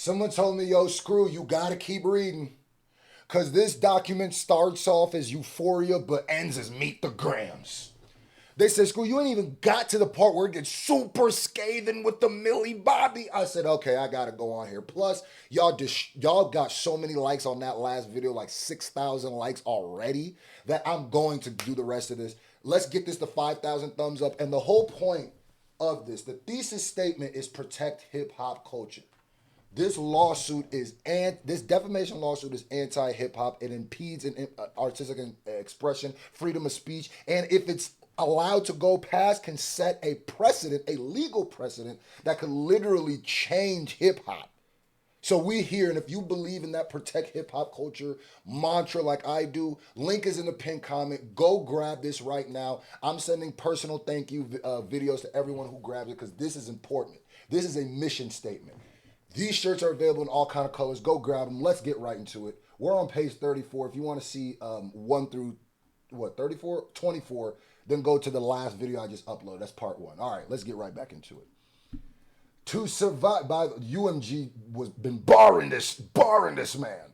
Someone told me, yo, screw, you gotta keep reading. Because this document starts off as euphoria but ends as meet the grams. They said, screw, you ain't even got to the part where it gets super scathing with the Millie Bobby. I said, okay, I gotta go on here. Plus, y'all got so many likes on that last video, like 6,000 likes already, that I'm going to do the rest of this. Let's get this to 5,000 thumbs up. And the whole point of this, the thesis statement is protect hip hop culture. This defamation lawsuit is anti-hip hop. It impedes an artistic expression, freedom of speech, and if it's allowed to go past, can set a precedent, a legal precedent that could literally change hip hop. So we here, and if you believe in that protect hip hop culture mantra like I do, link is in the pinned comment. Go grab this right now. I'm sending personal thank you videos to everyone who grabs it because this is important. This is a mission statement. These shirts are available in all kind of colors. Go grab them. Let's get right into it. We're on page 34. If you want to see 1 through, 34? 24, then go to the last video I just uploaded. That's part 1. All right, let's get right back into it. To survive, by UMG was been barring this man.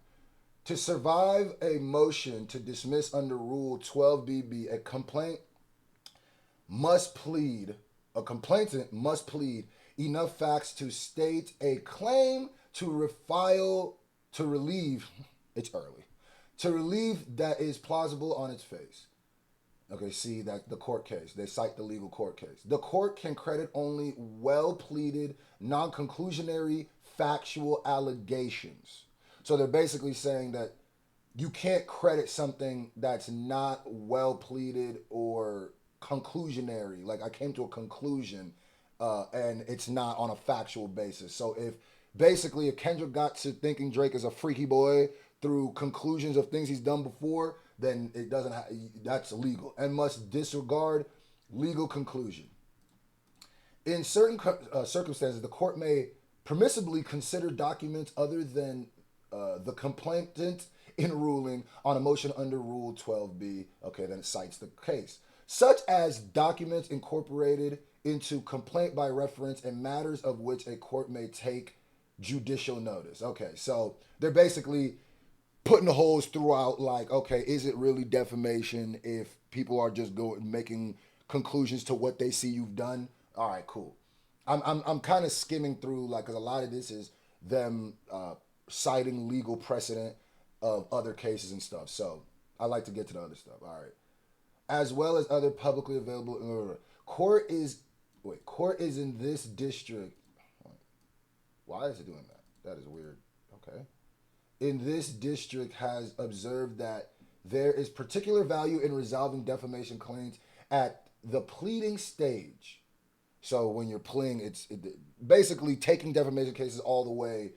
To survive a motion to dismiss under Rule 12BB, a complainant must plead enough facts to state a claim to relieve that is plausible on its face. Okay, see, that the court case. They cite the legal court case. The court can credit only well-pleaded, non-conclusionary, factual allegations. So they're basically saying that you can't credit something that's not well-pleaded or conclusionary. Like, I came to a conclusion and it's not on a factual basis. So if Kendrick got to thinking Drake is a freaky boy through conclusions of things he's done before, then it doesn't that's illegal and must disregard legal conclusion. In certain circumstances, the court may permissibly consider documents other than the complainant in ruling on a motion under Rule 12B. Okay, then it cites the case, such as documents incorporated into complaint by reference and matters of which a court may take judicial notice. Okay, so they're basically putting the holes throughout, like, okay, is it really defamation if people are just making conclusions to what they see you've done? All right, cool. I'm kind of skimming through, like, because a lot of this is them citing legal precedent of other cases and stuff. So I like to get to the other stuff. All right, as well as other publicly available. Court is in this district. Why is it doing that? That is weird. Okay. In this district has observed that there is particular value in resolving defamation claims at the pleading stage. So when you're pleading, basically taking defamation cases all the way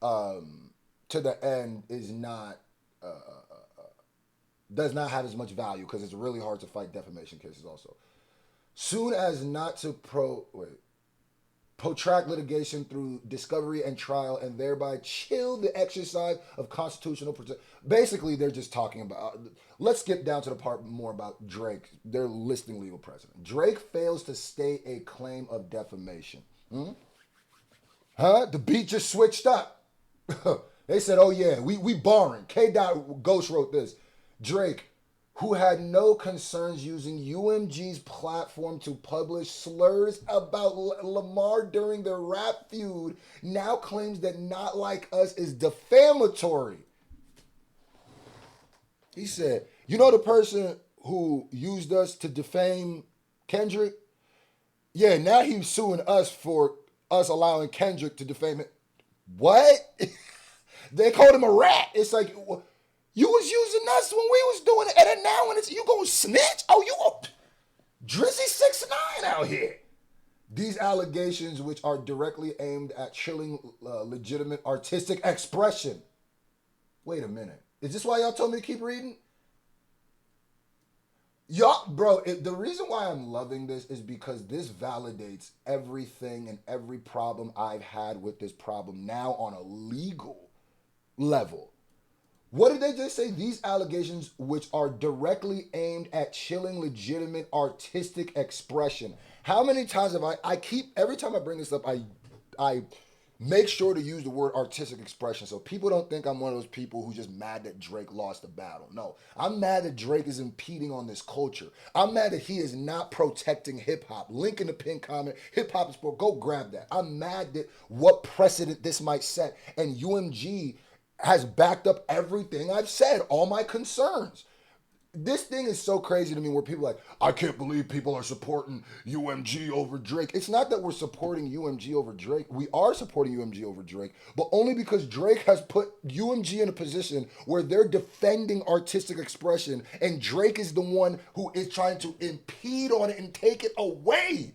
to the end is not does not have as much value because it's really hard to fight defamation cases also. Soon as not to protract litigation through discovery and trial and thereby chill the exercise of constitutional protection. Basically, they're just talking about, let's skip down to the part more about Drake. They're listing legal precedent. Drake fails to state a claim of defamation. The beat just switched up. They said, oh yeah, we barring. K. Ghost wrote this. Drake, who had no concerns using UMG's platform to publish slurs about Lamar during their rap feud, now claims that Not Like Us is defamatory. He said, you know the person who used us to defame Kendrick? Yeah, now he's suing us for us allowing Kendrick to defame it. What? They called him a rat. It's like, you was using us when we was doing it, and then now when it's you gonna snitch? Oh, you Drizzy 6ix9ine out here. These allegations, which are directly aimed at chilling legitimate artistic expression. Wait a minute. Is this why y'all told me to keep reading? Y'all, bro, the reason why I'm loving this is because this validates everything and every problem I've had with this problem now on a legal level. What did they just say? These allegations, which are directly aimed at chilling legitimate artistic expression. How many times have every time I bring this up, I make sure to use the word artistic expression so people don't think I'm one of those people who's just mad that Drake lost the battle. No, I'm mad that Drake is impeding on this culture. I'm mad that he is not protecting hip hop. Link in the pin comment, hip hop is sport. Go grab that. I'm mad that what precedent this might set. And UMG has backed up everything I've said, all my concerns. This thing is so crazy to me where people are like, I can't believe people are supporting UMG over Drake. It's not that we're supporting UMG over Drake. We are supporting UMG over Drake, but only because Drake has put UMG in a position where they're defending artistic expression and Drake is the one who is trying to impede on it and take it away.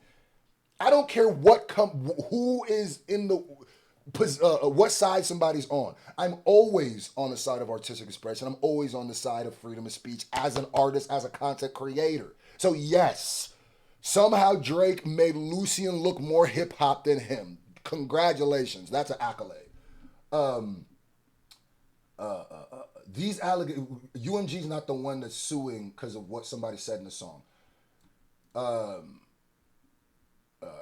I don't care who is in the what side somebody's on. I'm always on the side of artistic expression. I'm always on the side of freedom of speech as an artist, as a content creator. So yes, somehow Drake made Lucian look more hip hop than him. Congratulations, that's an accolade. These allegations, UMG's not the one that's suing because of what somebody said in the song.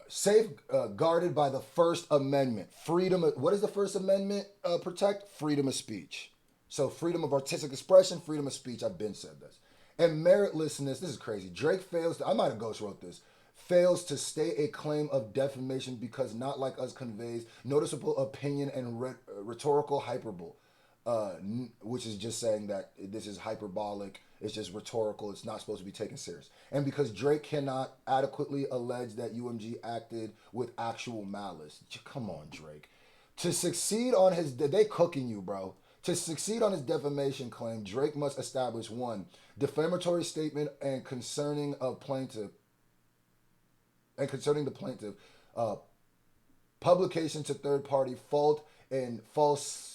Safeguarded by the First Amendment. Freedom. What does the First Amendment protect? Freedom of speech. So freedom of artistic expression, freedom of speech. I've been said this. And meritlessness. This is crazy. Drake fails to. I might have ghost wrote this. Fails to state a claim of defamation because not like us conveys noticeable opinion and rhetorical hyperbole. Which is just saying that this is hyperbolic, it's just rhetorical, it's not supposed to be taken serious. And because Drake cannot adequately allege that UMG acted with actual malice. Come on, Drake. To succeed on his, they cooking you, bro. To succeed on his defamation claim, Drake must establish one, defamatory statement and concerning the plaintiff, publication to third party fault and falsity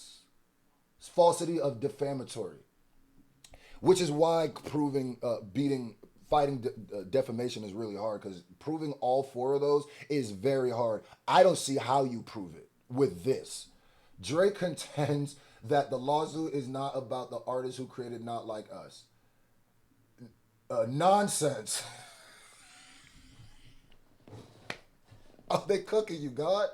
of defamatory, which is why fighting defamation is really hard, because proving all four of those is very hard. I don't see how you prove it with this. Drake contends that the lawsuit is not about the artists who created Not Like Us. Nonsense. Are they cooking you, God?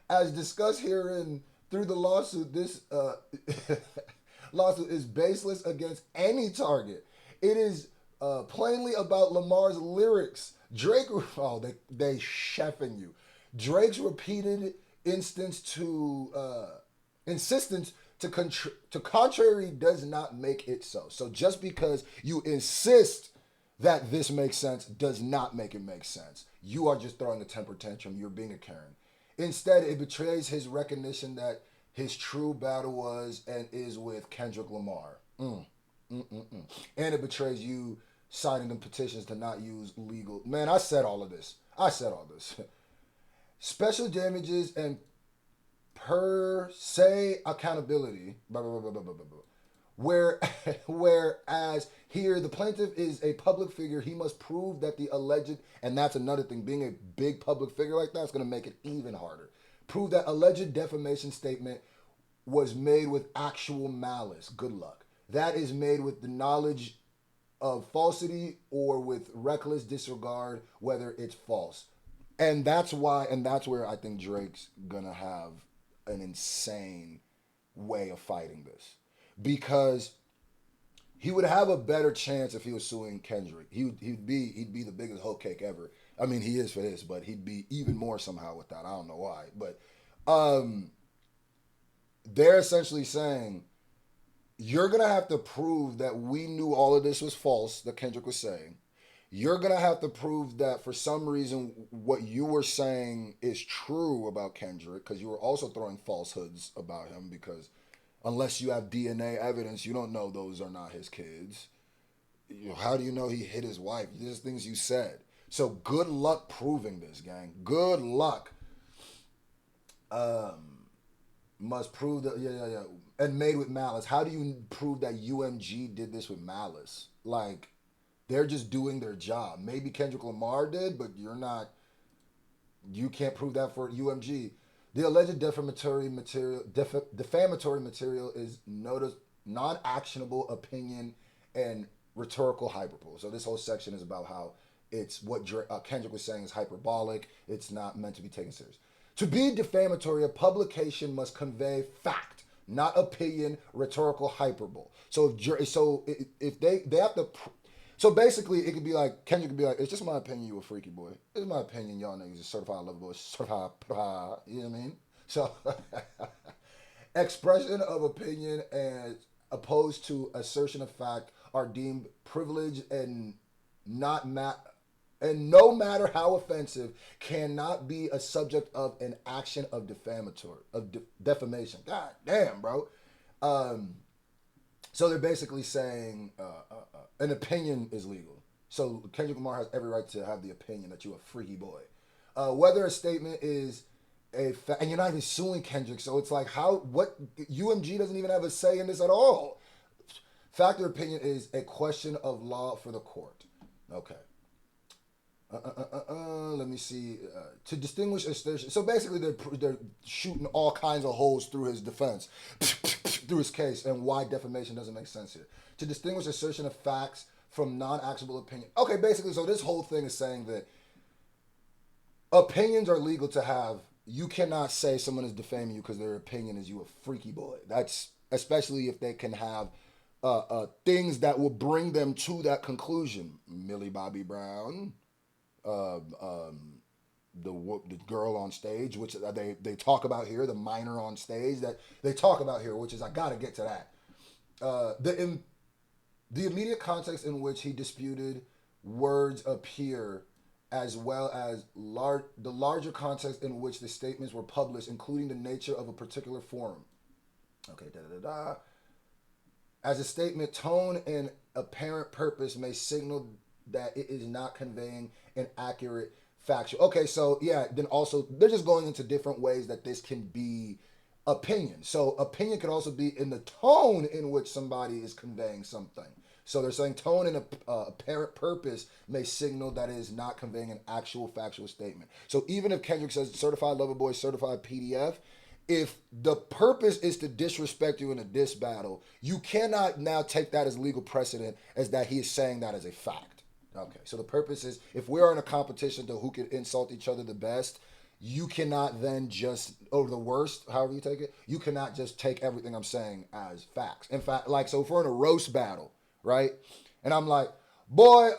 As discussed herein, through the lawsuit, this lawsuit is baseless against any target. It is plainly about Lamar's lyrics. Drake, they chefing you. Drake's repeated insistence to contrary does not make it so. So just because you insist that this makes sense does not make it make sense. You are just throwing a temper tantrum. You're being a Karen. Instead, it betrays his recognition that his true battle was and is with Kendrick Lamar. And it betrays you signing the petitions to not use legal. Man, I said all this. Special damages and per se accountability. Whereas here, the plaintiff is a public figure. He must prove that the alleged, and that's another thing, being a big public figure like that's going to make it even harder. Prove that alleged defamation statement was made with actual malice. Good luck. That is made with the knowledge of falsity or with reckless disregard, whether it's false. And that's where I think Drake's going to have an insane way of fighting this. Because he would have a better chance if he was suing Kendrick. He'd be the biggest hoe cake ever. I mean, he is for this, but he'd be even more somehow with that. I don't know why, but they're essentially saying you're gonna have to prove that we knew all of this was false that Kendrick was saying. You're gonna have to prove that for some reason what you were saying is true about Kendrick, because you were also throwing falsehoods about him, because unless you have DNA evidence, you don't know those are not his kids. How do you know he hit his wife? These are things you said. So good luck proving this, gang. Good luck. Must prove that, yeah. And made with malice. How do you prove that UMG did this with malice? Like, they're just doing their job. Maybe Kendrick Lamar did, but you can't prove that for UMG. The alleged defamatory material is non-actionable opinion and rhetorical hyperbole. So this whole section is about how it's what Kendrick was saying is hyperbolic. It's not meant to be taken serious. To be defamatory, a publication must convey fact, not opinion, rhetorical hyperbole. If they have to, so basically it could be like Kendrick could be like, it's just my opinion, you a freaky boy. It's my opinion, y'all niggas is certified lover boys, certified, you know what I mean? So expression of opinion as opposed to assertion of fact are deemed privileged and not and no matter how offensive, cannot be a subject of an action of defamation. God damn, bro. Um, so they're basically saying an opinion is legal. So Kendrick Lamar has every right to have the opinion that you're a freaky boy. Whether a statement is and you're not even suing Kendrick, so it's like what UMG doesn't even have a say in this at all. Fact or opinion is a question of law for the court. Okay. Let me see. To distinguish assertion. So basically, they're shooting all kinds of holes through his defense, through his case, and why defamation doesn't make sense here. To distinguish assertion of facts from non-actionable opinion. Okay, basically, so this whole thing is saying that opinions are legal to have. You cannot say someone is defaming you because their opinion is you a freaky boy. That's especially if they can have things that will bring them to that conclusion. Millie Bobby Brown, the girl on stage, which they talk about here, the minor on stage that they talk about here, which is I gotta get to that. The immediate context in which he disputed words appear, as well as the larger context in which the statements were published, including the nature of a particular forum. Okay, As a statement, tone and apparent purpose may signal that it is not conveying an accurate factual. Okay, so yeah, then also they're just going into different ways that this can be opinion. So opinion could also be in the tone in which somebody is conveying something. So they're saying tone and apparent purpose may signal that it is not conveying an actual factual statement. So even if Kendrick says certified lover boy, certified PDF, if the purpose is to disrespect you in a diss battle, you cannot now take that as legal precedent as that he is saying that as a fact. Okay, so the purpose is if we are in a competition to who can insult each other the best, you cannot then just, or the worst, however you take it, you cannot just take everything I'm saying as facts. In fact, like, so if we're in a roast battle, right? And I'm like, boy,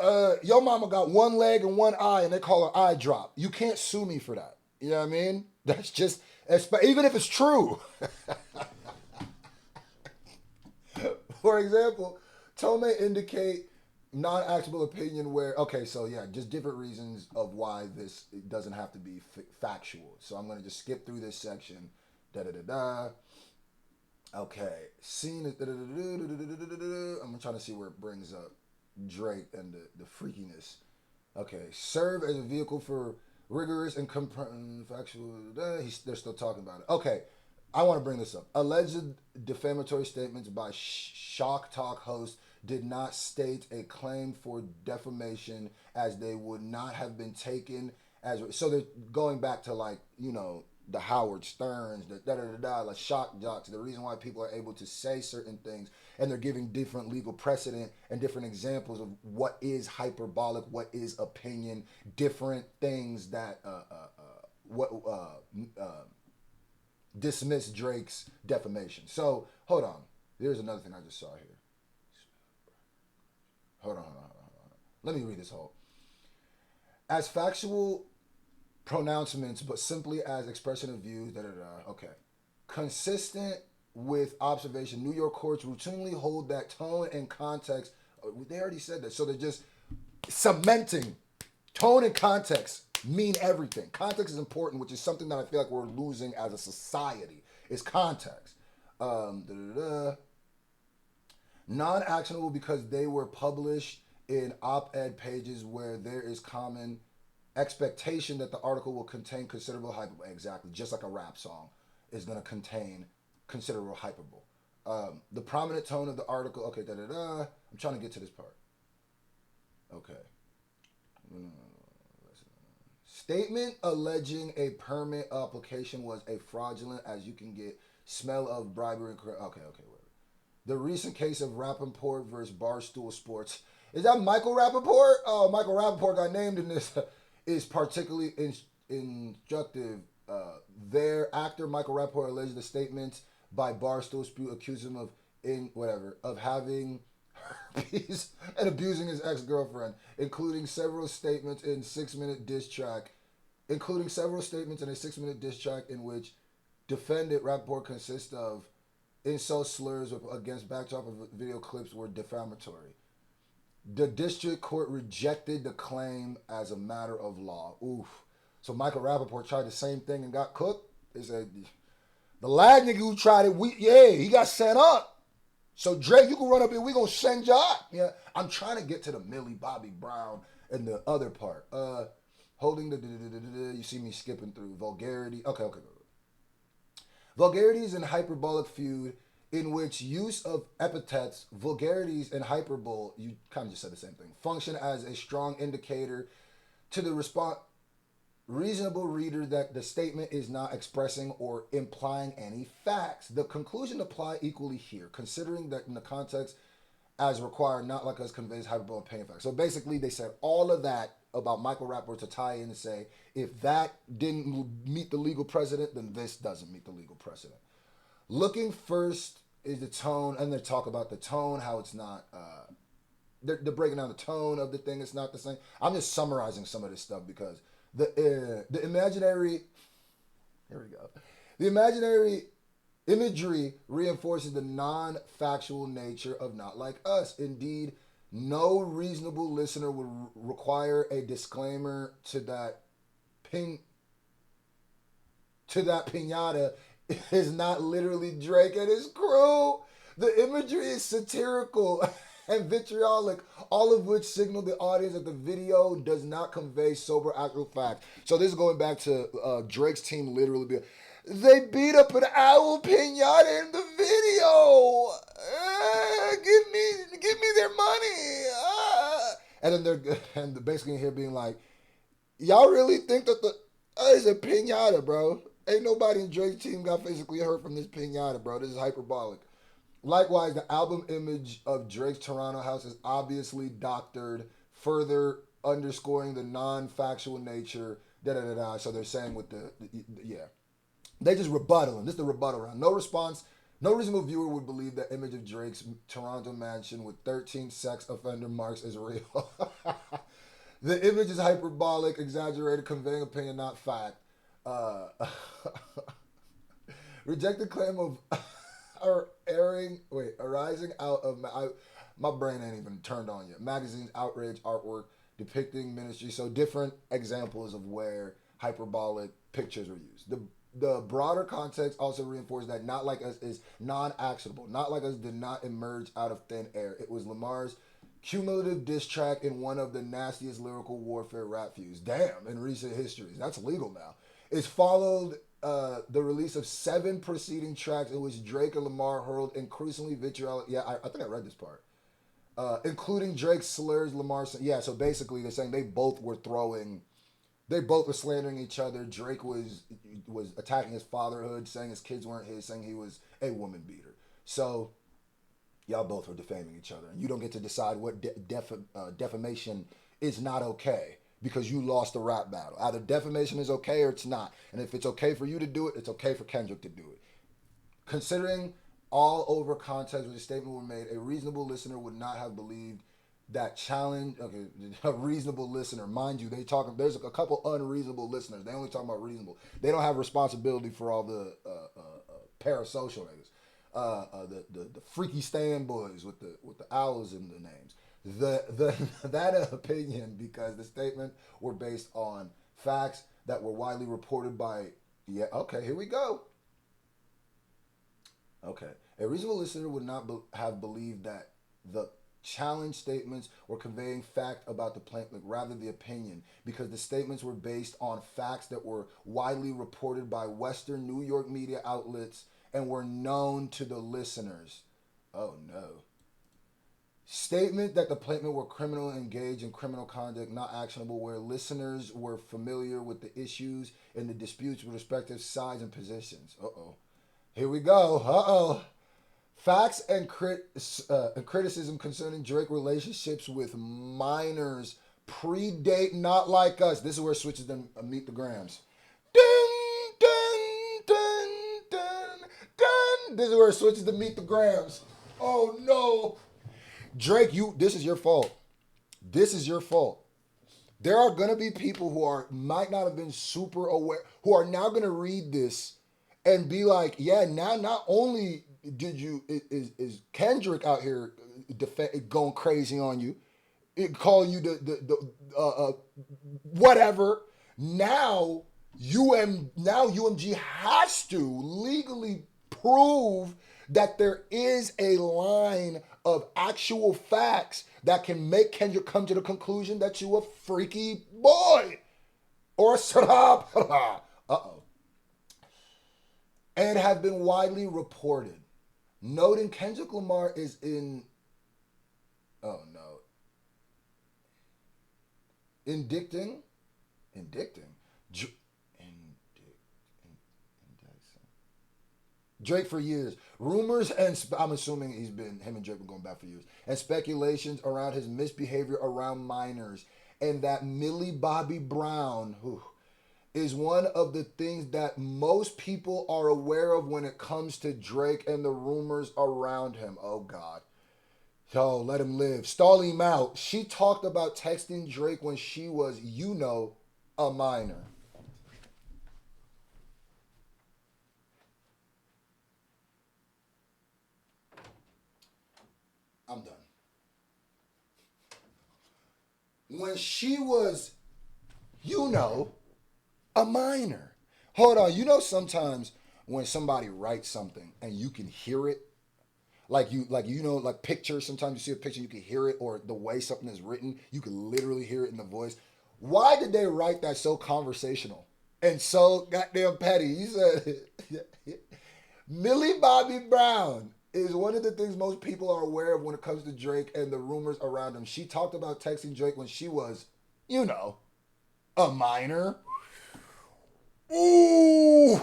your mama got one leg and one eye and they call her eye drop. You can't sue me for that. You know what I mean? That's just, even if it's true. For example, tone may indicate non-actionable opinion where, okay, so yeah, just different reasons of why this doesn't have to be factual. So I'm going to just skip through this section. Okay, scene is I'm trying to see where it brings up Drake and the freakiness. Okay, serve as a vehicle for rigorous and factual. They're still talking about it. Okay, I want to bring this up. Alleged defamatory statements by Shock Talk host did not state a claim for defamation, as they would not have been taken as. So they're going back to, like, you know, the Howard Sterns, the like shock jocks. The reason why people are able to say certain things, and they're giving different legal precedent and different examples of what is hyperbolic, what is opinion, different things that dismiss Drake's defamation. So hold on, there's another thing I just saw here. Hold on. Let me read this whole. As factual pronouncements, but simply as expression of views. Okay. Consistent with observation, New York courts routinely hold that tone and context. They already said that, so they're just cementing tone and context mean everything. Context is important, which is something that I feel like we're losing as a society. Is context. Non-actionable because they were published in op-ed pages where there is common expectation that the article will contain considerable hyperbole. Exactly, just like a rap song is going to contain considerable hyperbole. The prominent tone of the article. Okay, I'm trying to get to this part. Okay. Statement alleging a permit application was a fraudulent, as you can get smell of bribery. Okay, whatever. The recent case of Rappaport versus Barstool Sports. Is that Michael Rappaport? Oh, Michael Rappaport got named in this. Is particularly instructive Their actor Michael Rappaport alleged the statements by Barstool Spew accused him of having herpes and abusing his ex-girlfriend, including several statements in a 6-minute diss track in which defendant Rappaport consists of insult slurs against backdrop of video clips were defamatory. The district court rejected the claim as a matter of law. Oof. So Michael Rappaport tried the same thing and got cooked. They said, the lad nigga who tried it, he got sent up. So Drake, you can run up here, we gonna send you up. Yeah, I'm trying to get to the Millie, Bobby Brown, and the other part. Holding you see me skipping through vulgarity. Okay. Vulgarities and hyperbolic feud in which use of epithets, vulgarities, and hyperbole, you kind of just said the same thing, function as a strong indicator to the reasonable reader that the statement is not expressing or implying any facts. The conclusion apply equally here, considering that in the context as required, not like us conveys hyperbole and pain facts. So basically they said all of that about Michael Rappaport to tie in and say, if that didn't meet the legal precedent, then this doesn't meet the legal precedent. Looking first is the tone, and they talk about the tone, how it's not, they're breaking down the tone of the thing, it's not the same. I'm just summarizing some of this stuff because the imaginary, here we go. The imaginary imagery reinforces the non-factual nature of Not Like Us. Indeed, no reasonable listener would require a disclaimer to that piñata is not literally Drake and his crew. The imagery is satirical and vitriolic, all of which signal the audience that the video does not convey sober actual facts. So this is going back to Drake's team literally they beat up an owl piñata in the video. Give me their money. And then they're basically here being like, y'all really think that it's a piñata, bro? Ain't nobody in Drake's team got physically hurt from this piñata, bro. This is hyperbolic. Likewise, the album image of Drake's Toronto house is obviously doctored, further underscoring the non-factual nature. So they're saying with yeah. They just rebuttaling. This is the rebuttal round. No response. No reasonable viewer would believe that image of Drake's Toronto mansion with 13 sex offender marks is real. The image is hyperbolic, exaggerated, conveying opinion, not fact. Rejected claim of arising out of my brain ain't even turned on yet. Magazines, outrage, artwork depicting ministry. So different examples of where hyperbolic pictures were used. The broader context also reinforced that Not Like Us is non-actionable. Not Like Us did not emerge out of thin air. It was Lamar's cumulative diss track in one of the nastiest lyrical warfare rap feuds. Damn, in recent histories. That's legal now. It's followed the release of 7 preceding tracks in which Drake and Lamar hurled increasingly vitriolic. Yeah, I think I read this part. Including Drake's slurs, Lamar's. Yeah, so basically they're saying they both were slandering each other. Drake was attacking his fatherhood, saying his kids weren't his, saying he was a woman beater. So y'all both were defaming each other, and you don't get to decide what defamation is not okay because you lost the rap battle. Either defamation is okay or it's not, and if it's okay for you to do it, it's okay for Kendrick to do it. Considering all over context where the statement were made, a reasonable listener would not have believed that challenge. Okay, a reasonable listener, mind you, there's a couple unreasonable listeners. They only talk about reasonable. They don't have responsibility for all the parasocial niggas, the freaky stand boys with the owls in the names. That opinion, because the statement were based on facts that were widely reported by. Yeah, okay, here we go. Okay, a reasonable listener would not have believed that the challenge statements were conveying fact about the plaintiff, rather the opinion, because the statements were based on facts that were widely reported by Western New York media outlets and were known to the listeners. Oh no. Statement that the plaintiff were criminal engaged in criminal conduct not actionable, where listeners were familiar with the issues and the disputes with respective sides and positions. Here we go. Facts and criticism concerning Drake relationships with minors predate Not Like Us. This is where it switches to Meet the Grams. Ding, This is where it switches to meet the grams. Oh no. Drake, this is your fault. This is your fault. There are gonna be people who might not have been super aware, who are now gonna read this and be like, yeah, now not only is Kendrick out here going crazy on you, calling you the whatever. Now UMG has to legally prove that there is a line of actual facts that can make Kendrick come to the conclusion that you a freaky boy or a sarab. Uh-oh. And have been widely reported, noting Kendrick Lamar is indicting Drake for years. Rumors and I'm assuming him and Drake been going back for years. And speculations around his misbehavior around minors, and that Millie Bobby Brown, is one of the things that most people are aware of when it comes to Drake and the rumors around him. Oh God. Yo, let him live. Stall him out. She talked about texting Drake when she was, a minor. I'm done. When she was, a minor. Hold on. Sometimes when somebody writes something and you can hear it, like pictures, sometimes you see a picture, you can hear it, or the way something is written, you can literally hear it in the voice. Why did they write that so conversational and so goddamn petty? He said, Millie Bobby Brown is one of the things most people are aware of when it comes to Drake and the rumors around him. She talked about texting Drake when she was, a minor. Ooh.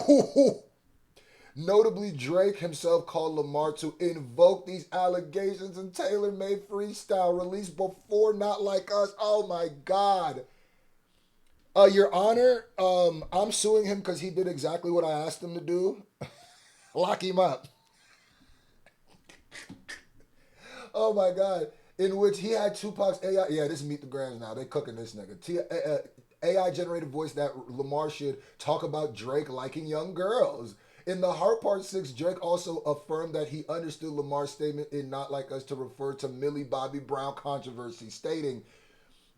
Notably, Drake himself called Lamar to invoke these allegations in tailor-made freestyle released before Not Like Us. Oh my God. Your Honor, I'm suing him because he did exactly what I asked him to do. Lock him up. Oh my God. In which he had Tupac's AI. Yeah, this is Meet the Grams now. They cooking this nigga. AI generated voice that Lamar should talk about Drake liking young girls. In the Heart Part 6, Drake also affirmed that he understood Lamar's statement in Not Like Us to refer to Millie Bobby Brown controversy, stating,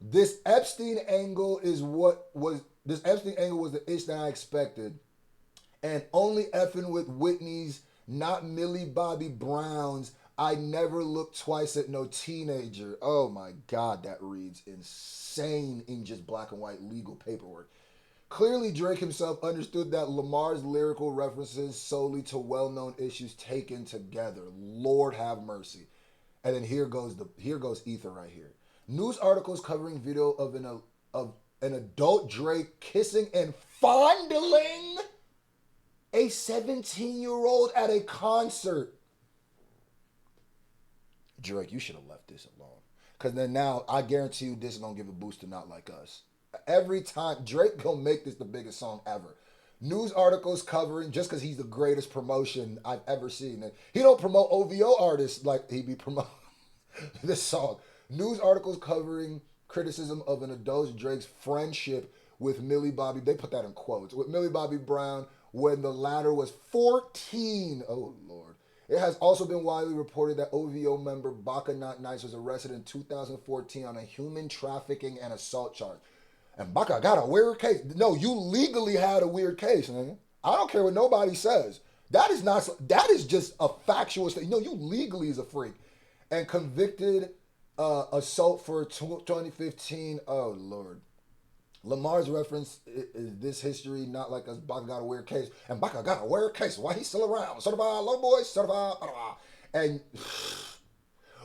This Epstein angle was the ish that I expected. And only effing with Whitney's, not Millie Bobby Brown's. I never looked twice at no teenager. Oh my God, that reads insane in just black and white legal paperwork. Clearly, Drake himself understood that Lamar's lyrical references solely to well-known issues taken together. Lord have mercy. And then here goes Ether right here. News articles covering video of an adult Drake kissing and fondling a 17-year-old at a concert. Drake, you should have left this alone. Because then now, I guarantee you this is going to give a boost to Not Like Us. Every time, Drake going to make this the biggest song ever. News articles covering, just because he's the greatest promotion I've ever seen. And he don't promote OVO artists like he be promoting this song. News articles covering criticism of an adult Drake's friendship with Millie Bobby, they put that in quotes, with Millie Bobby Brown when the latter was 14. Oh, Lord. It has also been widely reported that OVO member Baka Not Nice was arrested in 2014 on a human trafficking and assault charge. And Baka got a weird case. No, you legally had a weird case, man. I don't care what nobody says. That is just a factual statement. No, you legally is a freak. And convicted assault for 2015. Oh, Lord. Lamar's reference is this history, Not Like Us. Baka got a weird case. And Baka got a weird case. Why he's still around? Certified low boy, certified. And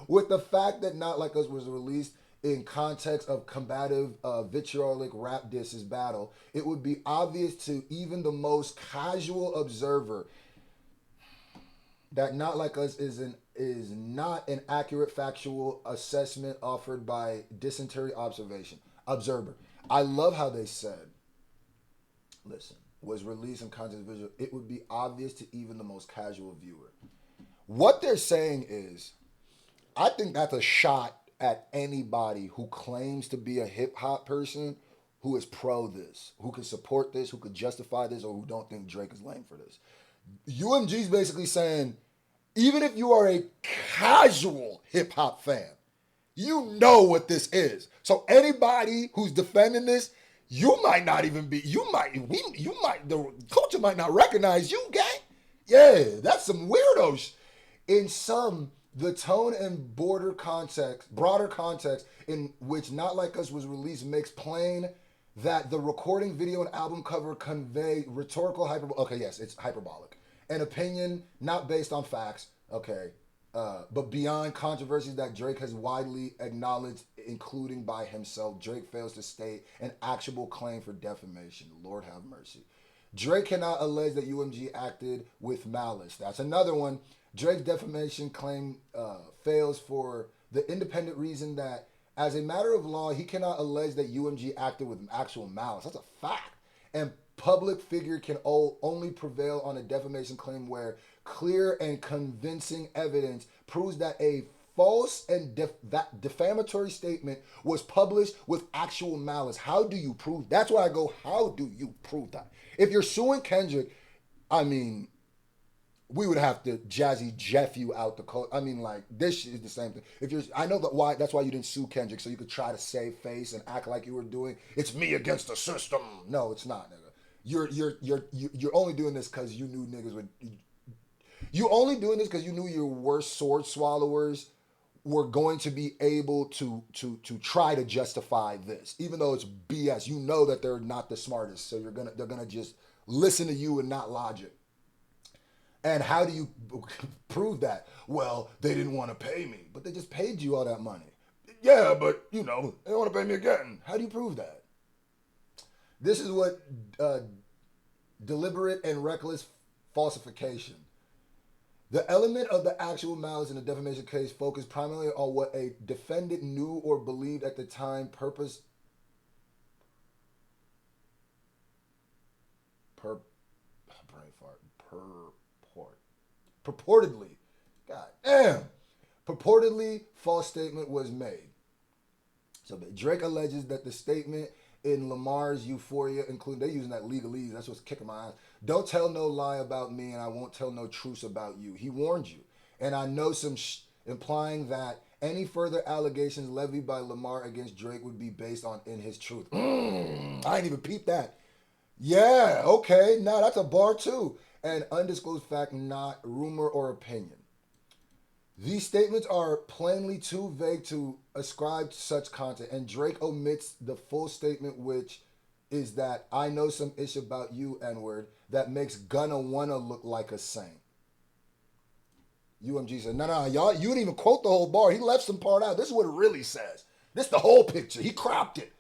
with the fact that Not Like Us was released in context of combative vitriolic rap disses battle, it would be obvious to even the most casual observer that Not Like Us is not an accurate factual assessment offered by dysentery observer. I love how they said, listen, was released in context visual, it would be obvious to even the most casual viewer. What they're saying is, I think that's a shot at anybody who claims to be a hip hop person who is pro this, who can support this, who could justify this, or who don't think Drake is lame for this. UMG's basically saying, even if you are a casual hip hop fan, you know what this is. So anybody who's defending this, you might not even be, the culture might not recognize you, gang. Yeah, that's some weirdos. In some, the tone and broader context in which Not Like Us was released makes plain that the recording, video, and album cover convey rhetorical hyperbole. Okay, yes, it's hyperbolic. An opinion not based on facts. Okay, but beyond controversies that Drake has widely acknowledged, including by himself, Drake fails to state an actionable claim for defamation. Lord have mercy. Drake cannot allege that UMG acted with malice. That's another one. Drake's defamation claim fails for the independent reason that, as a matter of law, he cannot allege that UMG acted with actual malice. That's a fact. And public figure can only prevail on a defamation claim where clear and convincing evidence proves that a false and that defamatory statement was published with actual malice. How do you prove? That's why I go, how do you prove that? If you're suing Kendrick, I mean, we would have to Jazzy Jeff you out the code. I mean, like, this is the same thing. If you're, I know that why. That's why you didn't sue Kendrick, so you could try to save face and act like you were doing. It's me against the system. No, it's not, nigga. You're only doing this because you knew niggas would. You only doing this because you knew your worst sword swallowers were going to be able to try to justify this, even though it's BS. You know that they're not the smartest, so they're gonna just listen to you and not logic. And how do you prove that? Well, they didn't want to pay me, but they just paid you all that money. Yeah, but they don't want to pay me again. How do you prove that? This is what deliberate and reckless falsification. The element of the actual malice in the defamation case focused primarily on what a defendant knew or believed at the time, purportedly, god damn, purportedly false statement was made. So Drake alleges that the statement in Lamar's Euphoria, including, they're using that legalese, that's what's kicking my ass. Don't tell no lie about me and I won't tell no truths about you. He warned you. And I know some implying that any further allegations levied by Lamar against Drake would be based on in his truth. I ain't even peeped that. Yeah, okay, now that's a bar too. An undisclosed fact, not rumor or opinion. These statements are plainly too vague to ascribe such content, and Drake omits the full statement, which is that I know some ish about you, N-word, that makes Gunna wanna look like a saint. UMG said, no, y'all, you didn't even quote the whole bar. He left some part out. This is what it really says. This is the whole picture. He cropped it.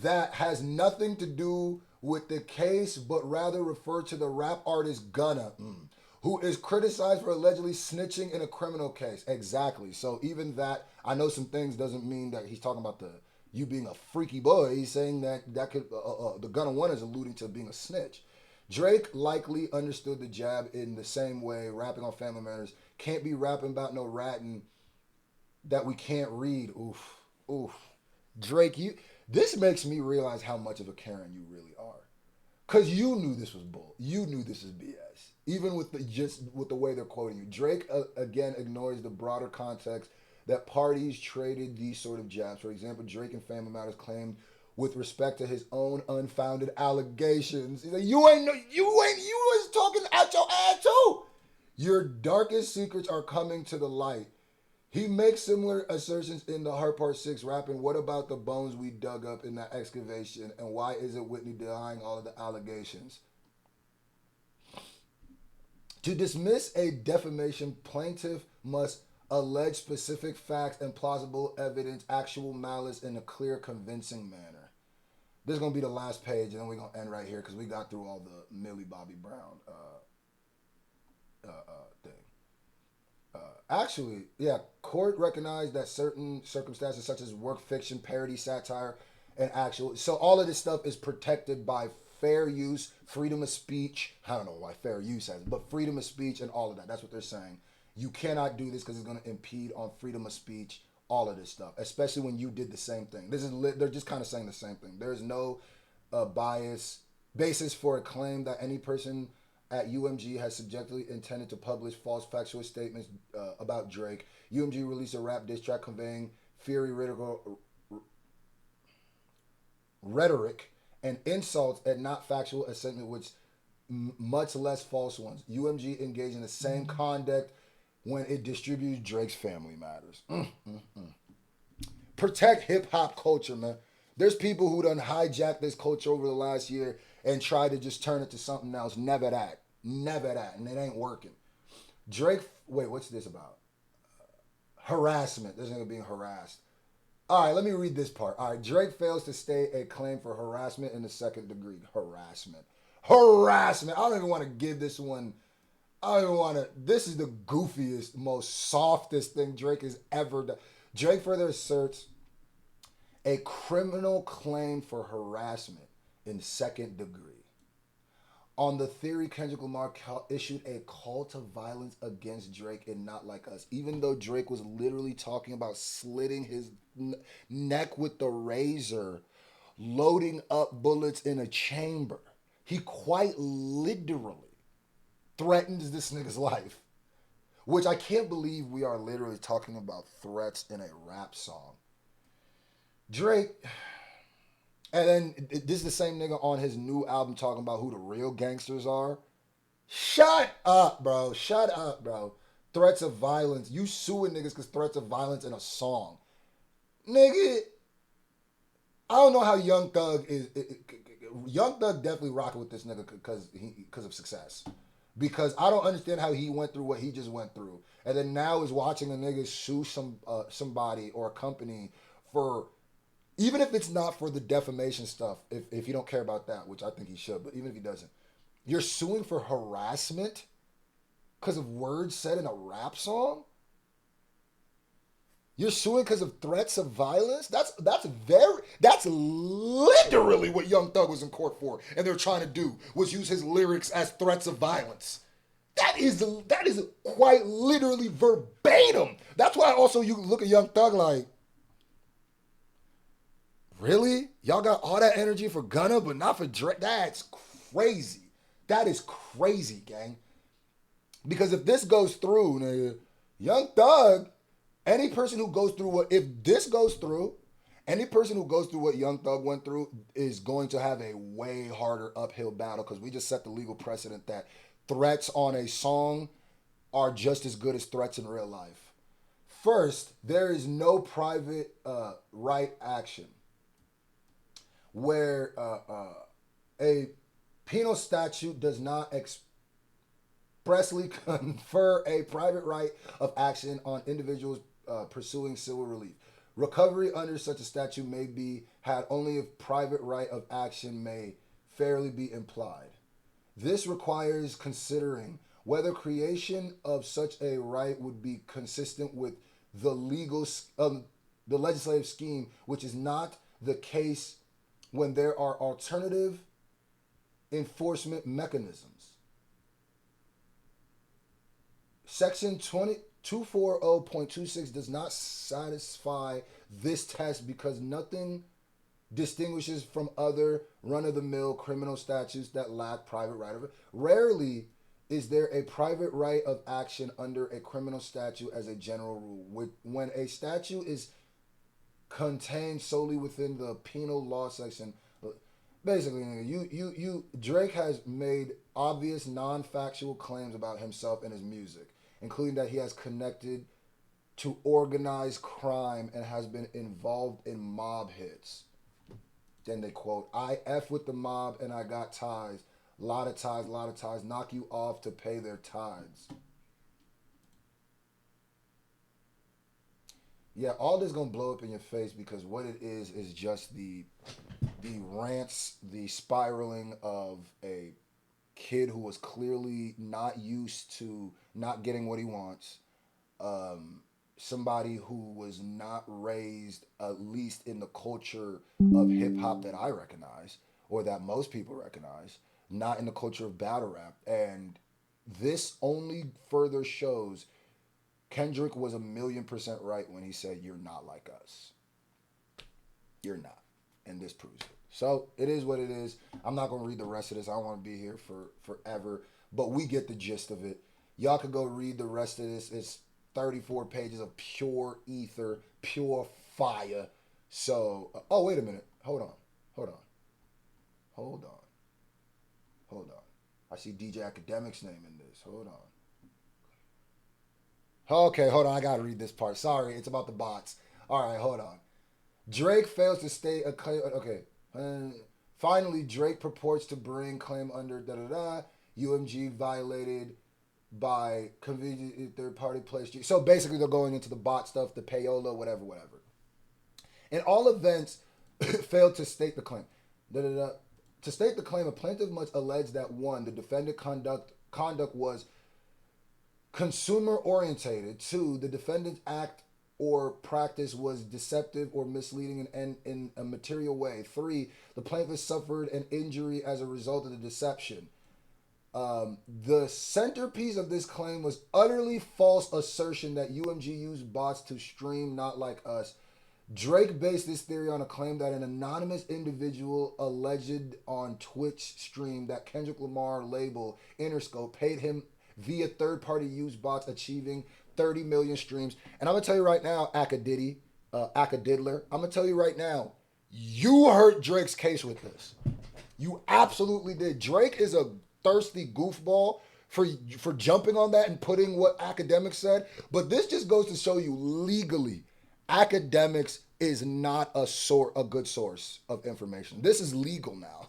That has nothing to do with the case, but rather refer to the rap artist Gunna, who is criticized for allegedly snitching in a criminal case. Exactly. So even that, I know some things, doesn't mean that he's talking about you being a freaky boy. He's saying that could the Gunna one is alluding to being a snitch. Drake likely understood the jab in the same way rapping on Family Matters can't be rapping about no ratting that we can't read. Oof. Drake, this makes me realize how much of a Karen you really are. Cause you knew this was bull. You knew this is BS. Even with the way they're quoting you. Drake again ignores the broader context that parties traded these sort of jabs. For example, Drake and Family Matters claimed with respect to his own unfounded allegations. He's like, you was talking out your ass too. Your darkest secrets are coming to the light. He makes similar assertions in the Heart Part 6 rapping, what about the bones we dug up in that excavation? And why isn't Whitney denying all of the allegations? To dismiss a defamation, plaintiff must allege specific facts and plausible evidence, actual malice in a clear, convincing manner. This is going to be the last page, and then we're going to end right here because we got through all the Millie Bobby Brown thing. Actually, court recognized that certain circumstances such as work fiction, parody, satire, and actual... So all of this stuff is protected by fair use, freedom of speech. I don't know why fair use has, but freedom of speech and all of that. That's what they're saying. You cannot do this because it's going to impede on freedom of speech. All of this stuff, especially when you did the same thing. They're just kind of saying the same thing. There is no basis for a claim that any person at UMG has subjectively intended to publish false factual statements about Drake. UMG released a rap diss track conveying fiery rhetoric and insults and not factual assessment, which much less false ones. UMG engaged in the same conduct when it distributes Drake's Family Matters. Protect hip hop culture, man. There's people who done hijacked this culture over the last year and tried to just turn it to something else. Never that. Never that. And it ain't working. Drake, wait, what's this about? Harassment. This nigga being harassed. All right, let me read this part. All right, Drake fails to state a claim for harassment in the second degree. Harassment. Harassment. I don't even want to give this one. I don't even want to. This is the goofiest, most softest thing Drake has ever done. Drake further asserts a criminal claim for harassment in second degree. On the theory, Kendrick Lamar issued a call to violence against Drake and Not Like Us, even though Drake was literally talking about slitting his neck with the razor, loading up bullets in a chamber. He quite literally threatens this nigga's life, which I can't believe we are literally talking about threats in a rap song. Drake... And then this is the same nigga on his new album talking about who the real gangsters are. Shut up, bro. Shut up, bro. Threats of violence. You suing niggas because threats of violence in a song. Nigga, I don't know how Young Thug is. Young Thug definitely rocking with this nigga because of success. Because I don't understand how he went through what he just went through. And then now is watching a nigga sue somebody or a company for... Even if it's not for the defamation stuff, if you don't care about that, which I think he should, but even if he doesn't, you're suing for harassment because of words said in a rap song? You're suing because of threats of violence? That's literally what Young Thug was in court for, and they're trying to do was use his lyrics as threats of violence. That is quite literally verbatim. That's why also you look at Young Thug like, really? Y'all got all that energy for Gunna, but not for Drake? That's crazy. That is crazy, gang. Because if this goes through, nigga, Young Thug, any person who goes through if this goes through, any person who goes through what Young Thug went through is going to have a way harder uphill battle because we just set the legal precedent that threats on a song are just as good as threats in real life. First, there is no private right action where a penal statute does not expressly confer a private right of action on individuals pursuing civil relief. Recovery under such a statute may be had only if private right of action may fairly be implied. This requires considering whether creation of such a right would be consistent with the legislative scheme, which is not the case when there are alternative enforcement mechanisms. Section 240.26 does not satisfy this test because nothing distinguishes from other run-of-the-mill criminal statutes that lack private right of it. Rarely is there a private right of action under a criminal statute as a general rule. When a statute is contained solely within the penal law section. Basically, Drake has made obvious non-factual claims about himself and his music, including that he has connected to organized crime and has been involved in mob hits. Then they quote, I F with the mob and I got ties. Lot of ties, knock you off to pay their tithes. Yeah, all this gonna blow up in your face because what it is just the rants, the spiraling of a kid who was clearly not used to not getting what he wants. Somebody who was not raised, at least in the culture of hip hop that I recognize, or that most people recognize, not in the culture of battle rap. And this only further shows Kendrick was 1,000,000% right when he said, "You're not like us. You're not." And this proves it. So it is what it is. I'm not going to read the rest of this. I don't want to be here for forever. But we get the gist of it. Y'all could go read the rest of this. It's 34 pages of pure ether, pure fire. So, oh, wait a minute. Hold on. Hold on. Hold on. Hold on. I see DJ Academic's name in this. Hold on. Okay, hold on. I got to read this part. Sorry, it's about the bots. All right, hold on. Drake fails to state a claim. Okay. Finally, Drake purports to bring claim under da-da-da. UMG violated by convenient third-party place. So basically, they're going into the bot stuff, the payola, whatever, whatever. In all events, failed to state the claim. Da-da-da. To state the claim, a plaintiff must allege that 1, the defendant conduct was consumer-orientated. 2, the defendant's act or practice was deceptive or misleading in a material way. 3, the plaintiff suffered an injury as a result of the deception. The centerpiece of this claim was utterly false assertion that UMG used bots to stream Not Like Us. Drake based this theory on a claim that an anonymous individual alleged on Twitch stream that Kendrick Lamar label Interscope paid him via third-party used bots, achieving 30 million streams. And I'm going to tell you right now, Acadiddler, I'm going to tell you right now, you hurt Drake's case with this. You absolutely did. Drake is a thirsty goofball for jumping on that and putting what Academics said. But this just goes to show you legally, Academics is not a good source of information. This is legal now.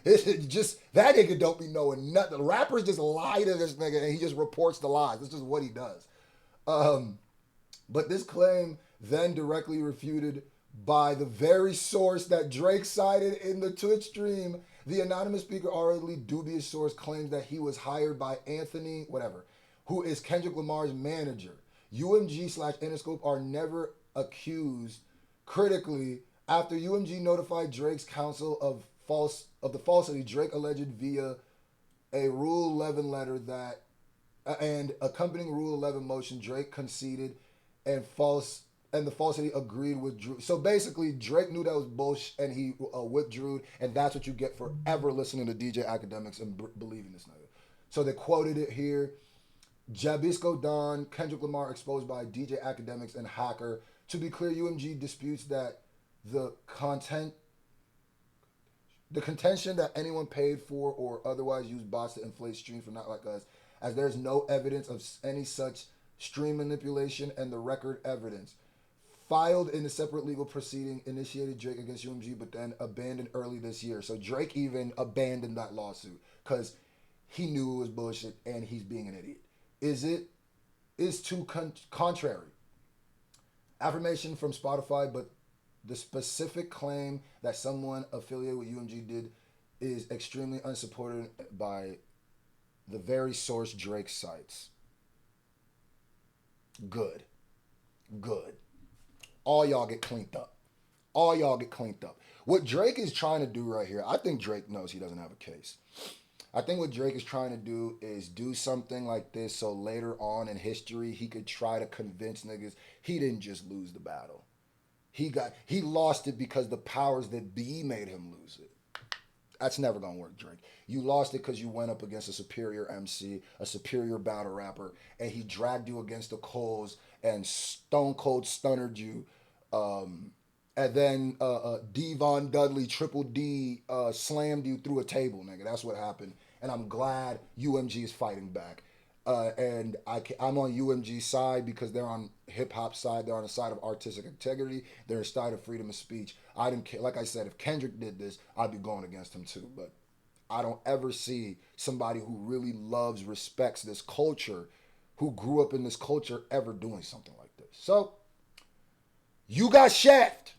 It's just, that nigga don't be knowing nothing. The rappers just lie to this nigga and he just reports the lies. This is what he does. But this claim then directly refuted by the very source that Drake cited in the Twitch stream. The anonymous speaker, already dubious source, claims that he was hired by Anthony, whatever, who is Kendrick Lamar's manager. UMG/Interscope are never accused critically after UMG notified Drake's counsel of the falsity. Drake alleged via a Rule 11 letter that and accompanying Rule 11 motion, Drake conceded and the falsity agreed with Drew. So basically, Drake knew that was bullshit and he withdrew, and that's what you get for ever listening to DJ Academics and believing this nigga. So they quoted it here. Jabisco Don, Kendrick Lamar exposed by DJ Academics and Hacker. To be clear, UMG disputes that the contention that anyone paid for or otherwise used bots to inflate streams for Not Like Us, as there's no evidence of any such stream manipulation, and the record evidence filed in a separate legal proceeding initiated Drake against UMG, but then abandoned early this year. So Drake even abandoned that lawsuit because he knew it was bullshit and he's being an idiot. Is too contrary. Affirmation from Spotify, but the specific claim that someone affiliated with UMG did is extremely unsupported by the very source Drake cites. Good. All y'all get cleaned up. What Drake is trying to do right here, I think Drake knows he doesn't have a case. I think what Drake is trying to do is do something like this so later on in history he could try to convince niggas he didn't just lose the battle. He lost it because the powers that be made him lose it. That's never gonna work, Drake. You lost it because you went up against a superior MC, a superior battle rapper, and he dragged you against the coals and stone cold stunnered you. And then Devon Dudley, Triple D, slammed you through a table, nigga. That's what happened. And I'm glad UMG is fighting back. And I'm on UMG's side because they're on hip-hop side. They're on the side of artistic integrity. They're on the side of freedom of speech. I didn't care. Like I said, if Kendrick did this, I'd be going against him too. But I don't ever see somebody who really loves, respects this culture, who grew up in this culture, ever doing something like this. So, you got shaft.